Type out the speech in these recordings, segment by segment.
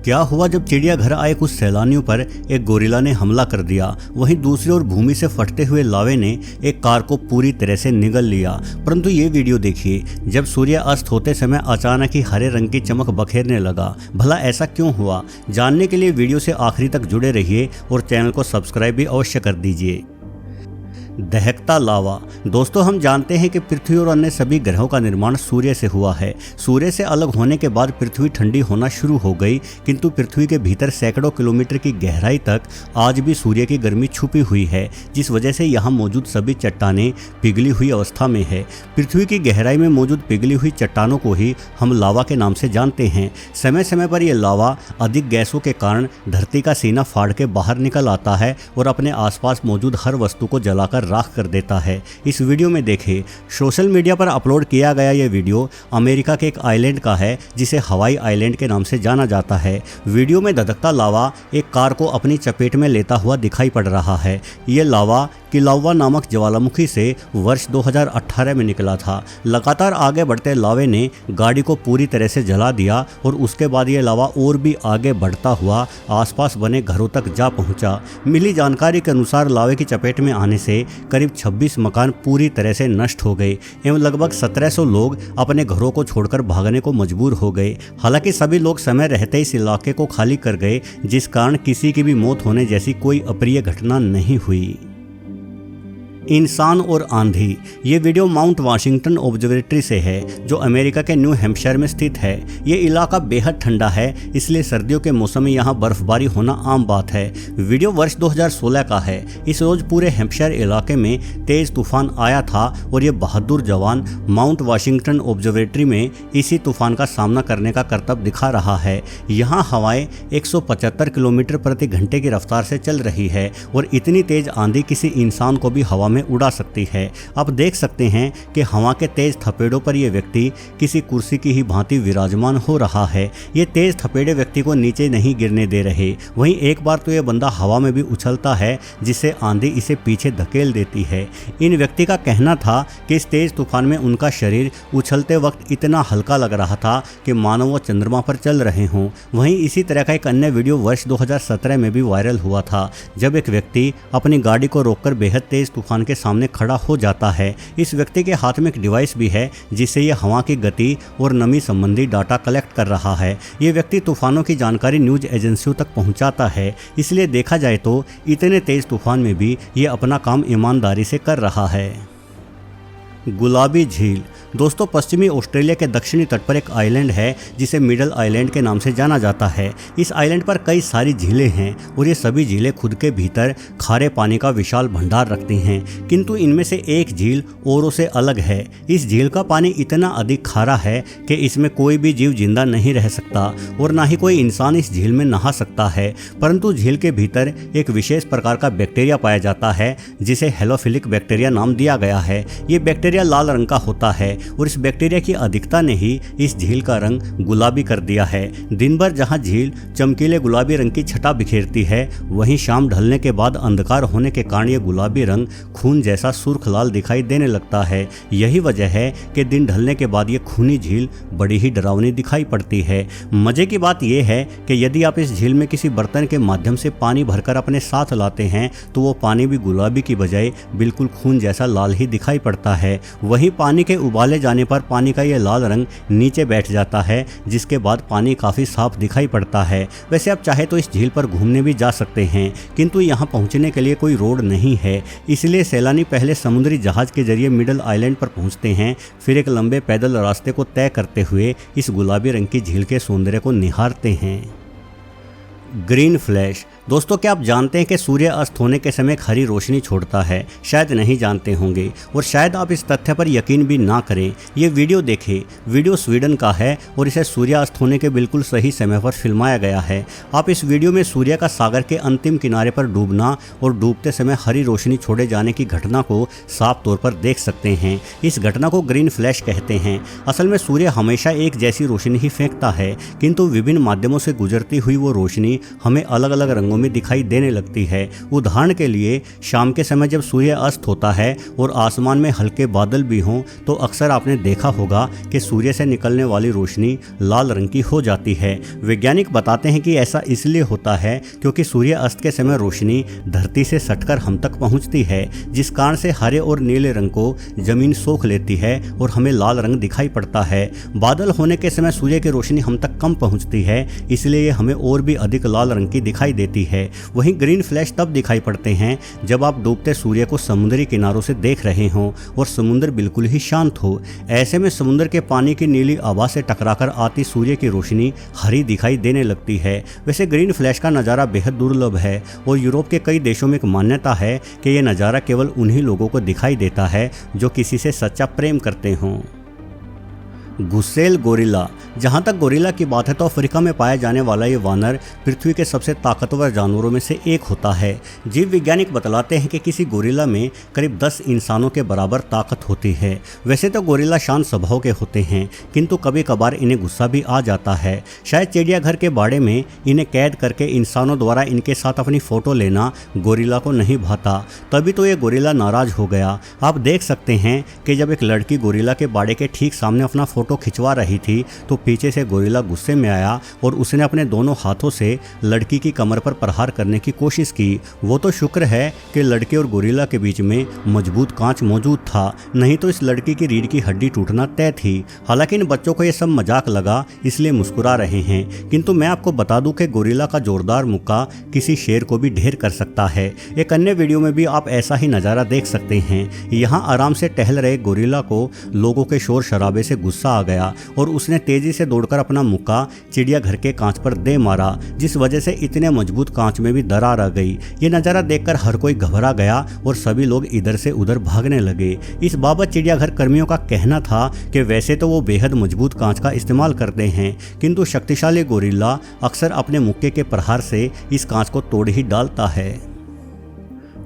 क्या हुआ जब चिड़ियाघर आए कुछ सैलानियों पर एक गोरिल्ला ने हमला कर दिया। वहीं दूसरी ओर भूमि से फटते हुए लावे ने एक कार को पूरी तरह से निगल लिया। परंतु ये वीडियो देखिए, जब सूर्य अस्त होते समय अचानक ही हरे रंग की चमक बखेरने लगा। भला ऐसा क्यों हुआ? जानने के लिए वीडियो से आखिरी तक जुड़े रहिए और चैनल को सब्सक्राइब भी अवश्य कर दीजिए। दहकता लावा। दोस्तों, हम जानते हैं कि पृथ्वी और अन्य सभी ग्रहों का निर्माण सूर्य से हुआ है। सूर्य से अलग होने के बाद पृथ्वी ठंडी होना शुरू हो गई, किंतु पृथ्वी के भीतर सैकड़ों किलोमीटर की गहराई तक आज भी सूर्य की गर्मी छुपी हुई है, जिस वजह से यहाँ मौजूद सभी चट्टानें पिघली हुई अवस्था में है। पृथ्वी की गहराई में मौजूद पिघली हुई चट्टानों को ही हम लावा के नाम से जानते हैं। समय समय पर यह लावा अधिक गैसों के कारण धरती का सीना फाड़ के बाहर निकल आता है और अपने आसपास मौजूद हर वस्तु को जलाकर राख कर देता है। इस वीडियो में देखें, सोशल मीडिया पर अपलोड किया गया यह वीडियो अमेरिका के एक आइलैंड का है, जिसे हवाई आइलैंड के नाम से जाना जाता है। वीडियो में धधकता लावा एक कार को अपनी चपेट में लेता हुआ दिखाई पड़ रहा है। ये लावा किलाउवा नामक ज्वालामुखी से वर्ष 2018 में निकला था। लगातार आगे बढ़ते लावे ने गाड़ी को पूरी तरह से जला दिया और उसके बाद ये लावा और भी आगे बढ़ता हुआ आसपास बने घरों तक जा पहुंचा। मिली जानकारी के अनुसार लावे की चपेट में आने से करीब 26 मकान पूरी तरह से नष्ट हो गए एवं लगभग 1700 लोग अपने घरों को छोड़कर भागने को मजबूर हो गए। हालांकि सभी लोग समय रहते इस इलाके को खाली कर गए, जिस कारण किसी की भी मौत होने जैसी कोई अप्रिय घटना नहीं हुई। इंसान और आंधी। ये वीडियो माउंट वाशिंगटन ऑब्जर्वेटरी से है, जो अमेरिका के न्यू हैम्पशायर में स्थित है। ये इलाका बेहद ठंडा है, इसलिए सर्दियों के मौसम में यहाँ बर्फबारी होना आम बात है। वीडियो वर्ष 2016 का है। इस रोज पूरे हैम्पशायर इलाके में तेज तूफान आया था और ये बहादुर जवान माउंट वाशिंगटन ऑब्जर्वेटरी में इसी तूफान का सामना करने का करतब दिखा रहा है। यहाँ हवाएं 175 किलोमीटर प्रति घंटे की रफ्तार से चल रही है और इतनी तेज आंधी किसी इंसान को भी हवा में उड़ा सकती है। आप देख सकते हैं कि हवा के तेज थपेड़ों पर यह व्यक्ति किसी कुर्सी की ही भांति विराजमान हो रहा है। ये तेज थपेड़े व्यक्ति को नीचे नहीं गिरने दे रहे। वहीं एक बार तो यह बंदा हवा में भी उछलता है, जिससे आंधी इसे पीछे धकेल देती है। इन व्यक्ति का कहना था कि इस तेज तूफान में उनका शरीर उछलते वक्त इतना हल्का लग रहा था कि मानो वो चंद्रमा पर चल रहे हों। वहीं इसी तरह का एक अन्य वीडियो वर्ष 2017 में भी वायरल हुआ था, जब एक व्यक्ति अपनी गाड़ी को रोककर बेहद तेज तूफान के सामने खड़ा हो जाता है। इस व्यक्ति के हाथ में एक डिवाइस भी है, जिससे यह हवा की गति और नमी संबंधी डाटा कलेक्ट कर रहा है। ये व्यक्ति तूफानों की जानकारी न्यूज एजेंसियों तक पहुंचाता है। इसलिए देखा जाए तो इतने तेज तूफान में भी ये अपना काम ईमानदारी से कर रहा है। गुलाबी झील। दोस्तों, पश्चिमी ऑस्ट्रेलिया के दक्षिणी तट पर एक आइलैंड है, जिसे मिडल आइलैंड के नाम से जाना जाता है। इस आइलैंड पर कई सारी झीलें हैं और ये सभी झीलें खुद के भीतर खारे पानी का विशाल भंडार रखती हैं, किंतु इनमें से एक झील औरों से अलग है। इस झील का पानी इतना अधिक खारा है कि इसमें कोई भी जीव जिंदा नहीं रह सकता और ना ही कोई इंसान इस झील में नहा सकता है। परंतु झील के भीतर एक विशेष प्रकार का बैक्टीरिया पाया जाता है, जिसे हेलोफिलिक बैक्टीरिया नाम दिया गया है। ये बैक्टीरिया लाल रंग का होता है और इस बैक्टीरिया की अधिकता ने ही इस झील का रंग गुलाबी कर दिया है। दिन भर जहां झील चमकीले गुलाबी रंग की छटा बिखेरती है, वहीं शाम ढलने के बाद अंधकार होने के कारण ये गुलाबी रंग खून जैसा सुर्ख लाल दिखाई देने लगता है। यही वजह है कि दिन ढलने के बाद ये खूनी झील बड़ी ही डरावनी दिखाई पड़ती है। मजे की बात यह है कि यदि आप इस झील में किसी बर्तन के माध्यम से पानी भरकर अपने साथ लाते हैं, तो वो पानी भी गुलाबी की बजाय बिल्कुल खून जैसा लाल ही दिखाई पड़ता है। वहीं पानी के उबाले जाने पर पानी का यह लाल रंग नीचे बैठ जाता है, जिसके बाद पानी काफ़ी साफ दिखाई पड़ता है। वैसे आप चाहे तो इस झील पर घूमने भी जा सकते हैं, किंतु यहाँ पहुँचने के लिए कोई रोड नहीं है। इसलिए सैलानी पहले समुद्री जहाज के जरिए मिडल आइलैंड पर पहुँचते हैं, फिर एक लंबे पैदल रास्ते को तय करते हुए इस गुलाबी रंग की झील के सौंदर्य को निहारते हैं। Green flash. दोस्तों, क्या आप जानते हैं कि सूर्य अस्त होने के समय एक हरी रोशनी छोड़ता है? शायद नहीं जानते होंगे और शायद आप इस तथ्य पर यकीन भी ना करें। ये वीडियो देखें। वीडियो स्वीडन का है और इसे सूर्यास्त होने के बिल्कुल सही समय पर फिल्माया गया है। आप इस वीडियो में सूर्य का सागर के अंतिम किनारे पर डूबना और डूबते समय हरी रोशनी छोड़े जाने की घटना को साफ तौर पर देख सकते हैं। इस घटना को ग्रीन फ्लैश कहते हैं। असल में सूर्य हमेशा एक जैसी रोशनी ही फेंकता है, किंतु विभिन्न माध्यमों से गुजरती हुई वो रोशनी हमें अलग अलग रंगों में दिखाई देने लगती है। उदाहरण के लिए शाम के समय जब सूर्य अस्त होता है और आसमान में हल्के बादल भी हों तो अक्सर आपने देखा होगा कि सूर्य से निकलने वाली रोशनी लाल रंग की हो जाती है। वैज्ञानिक बताते हैं कि ऐसा इसलिए होता है क्योंकि सूर्य अस्त के समय रोशनी धरती से सटकर हम तक पहुंचती है, जिस कारण से हरे और नीले रंग को जमीन सोख लेती है और हमें लाल रंग दिखाई पड़ता है। बादल होने के समय सूर्य की रोशनी हम तक कम पहुंचती है, इसलिए हमें और भी अधिक लाल रंग की दिखाई देती है। वहीं ग्रीन फ्लैश तब दिखाई पड़ते हैं जब आप डूबते सूर्य को समुद्री किनारों से देख रहे हों और समुद्र बिल्कुल ही शांत हो। ऐसे में समुद्र के पानी की नीली आभा से टकराकर आती सूर्य की रोशनी हरी दिखाई देने लगती है। वैसे ग्रीन फ्लैश का नज़ारा बेहद दुर्लभ है और यूरोप के कई देशों में एक मान्यता है कि यह नज़ारा केवल उन्हीं लोगों को दिखाई देता है जो किसी से सच्चा प्रेम करते हों। गुस्सेल गोरिल्ला। जहाँ तक गोरिल्ला की बात है तो अफ्रीका में पाया जाने वाला ये वानर पृथ्वी के सबसे ताकतवर जानवरों में से एक होता है। जीव वैज्ञानिक बतलाते हैं कि किसी गोरिल्ला में करीब 10 इंसानों के बराबर ताकत होती है। वैसे तो गोरिल्ला शांत स्वभाव के होते हैं, किंतु कभी कभार इन्हें गुस्सा भी आ जाता है। शायद चिड़ियाघर के बाड़े में इन्हें कैद करके इंसानों द्वारा इनके साथ अपनी फ़ोटो लेना गोरिल्ला को नहीं भाता, तभी तो ये गोरिल्ला नाराज़ हो गया। आप देख सकते हैं कि जब एक लड़की गोरिल्ला के बाड़े के ठीक सामने अपना फोटो खिंचवा रही थी तो पीछे से गोरिल्ला गुस्से में आया और उसने अपने दोनों हाथों से लड़की की कमर पर प्रहार करने की कोशिश की। वो तो शुक्र है कि लड़के और गोरिल्ला के बीच में मजबूत कांच मौजूद था, नहीं तो इस लड़की की रीढ़ की हड्डी टूटना तय थी। हालांकि इन बच्चों को यह सब मजाक लगा इसलिए मुस्कुरा रहे हैं, किंतु मैं आपको बता दूं कि गोरिल्ला का जोरदार मुक्का किसी शेर को भी ढेर कर सकता है। एक अन्य वीडियो में भी आप ऐसा ही नज़ारा देख सकते हैं। यहाँ आराम से टहल रहे गोरिल्ला को लोगों के शोर शराबे से गुस्सा आ गया और उसने तेजी से दौड़कर अपना मुक्का चिड़ियाघर के कांच पर दे मारा, जिस वजह से इतने मजबूत कांच में भी दरार आ गई। ये नज़ारा देखकर हर कोई घबरा गया और सभी लोग इधर से उधर भागने लगे। इस बाबत चिड़ियाघर कर्मियों का कहना था कि वैसे तो वो बेहद मजबूत कांच का इस्तेमाल करते हैं, किंतु शक्तिशाली गोरिल्ला अक्सर अपने मुक्के के प्रहार से इस कांच को तोड़ ही डालता है।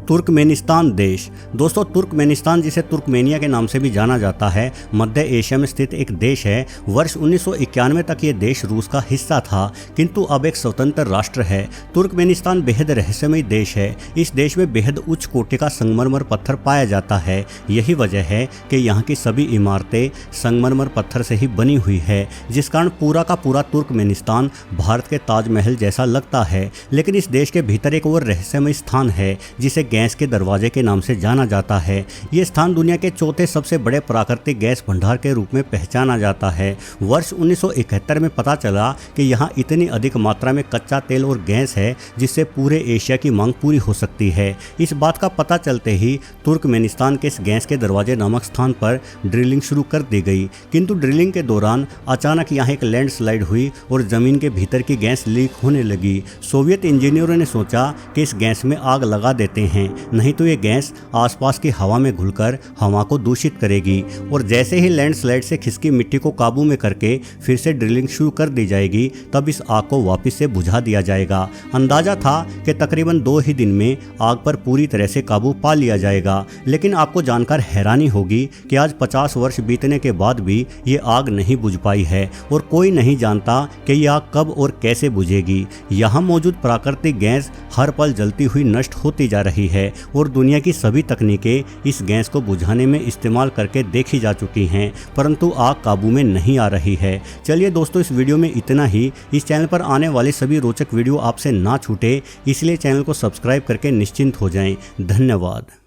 तुर्कमेनिस्तान देश। दोस्तों, तुर्कमेनिस्तान जिसे तुर्कमेनिया के नाम से भी जाना जाता है, मध्य एशिया में स्थित एक देश है। वर्ष 1991 तक ये देश रूस का हिस्सा था, किंतु अब एक स्वतंत्र राष्ट्र है। तुर्कमेनिस्तान बेहद रहस्यमय देश है। इस देश में बेहद उच्च कोटि का संगमरमर पत्थर पाया जाता है। यही वजह है कि यहाँ की सभी इमारतें संगमरमर पत्थर से ही बनी हुई है, जिस कारण पूरा का पूरा तुर्कमेनिस्तान भारत के ताजमहल जैसा लगता है। लेकिन इस देश के भीतर एक और रहस्यमय स्थान है जिसे गैस के दरवाजे के नाम से जाना जाता है। ये स्थान दुनिया के चौथे सबसे बड़े प्राकृतिक गैस भंडार के रूप में पहचाना जाता है। वर्ष 1971 में पता चला कि यहाँ इतनी अधिक मात्रा में कच्चा तेल और गैस है जिससे पूरे एशिया की मांग पूरी हो सकती है। इस बात का पता चलते ही तुर्कमेनिस्तान के इस गैस के दरवाजे नामक स्थान पर ड्रिलिंग शुरू कर दी गई, किंतु ड्रिलिंग के दौरान अचानक यहाँ एक लैंडस्लाइड हुई और जमीन के भीतर की गैस लीक होने लगी। सोवियत इंजीनियरों ने सोचा कि इस गैस में आग लगा देते हैं, नहीं तो ये गैस आसपास की हवा में घुलकर हवा को दूषित करेगी और जैसे ही लैंडस्लाइड से खिसकी मिट्टी को काबू में करके फिर से ड्रिलिंग शुरू कर दी जाएगी, तब इस आग को वापस से बुझा दिया जाएगा। अंदाजा था कि तकरीबन 2 ही दिन में आग पर पूरी तरह से काबू पा लिया जाएगा। लेकिन आपको जानकर हैरानी होगी कि आज 50 वर्ष बीतने के बाद भी ये आग नहीं बुझ पाई है और कोई नहीं जानता कि ये आग कब और कैसे बुझेगी। यहाँ मौजूद प्राकृतिक गैस हर पल जलती हुई नष्ट होती जा रही है और दुनिया की सभी तकनीकें इस गैस को बुझाने में इस्तेमाल करके देखी जा चुकी हैं, परंतु आग काबू में नहीं आ रही है। चलिए दोस्तों, इस वीडियो में इतना ही। इस चैनल पर आने वाले सभी रोचक वीडियो आपसे ना छूटे, इसलिए चैनल को सब्सक्राइब करके निश्चिंत हो जाएं। धन्यवाद।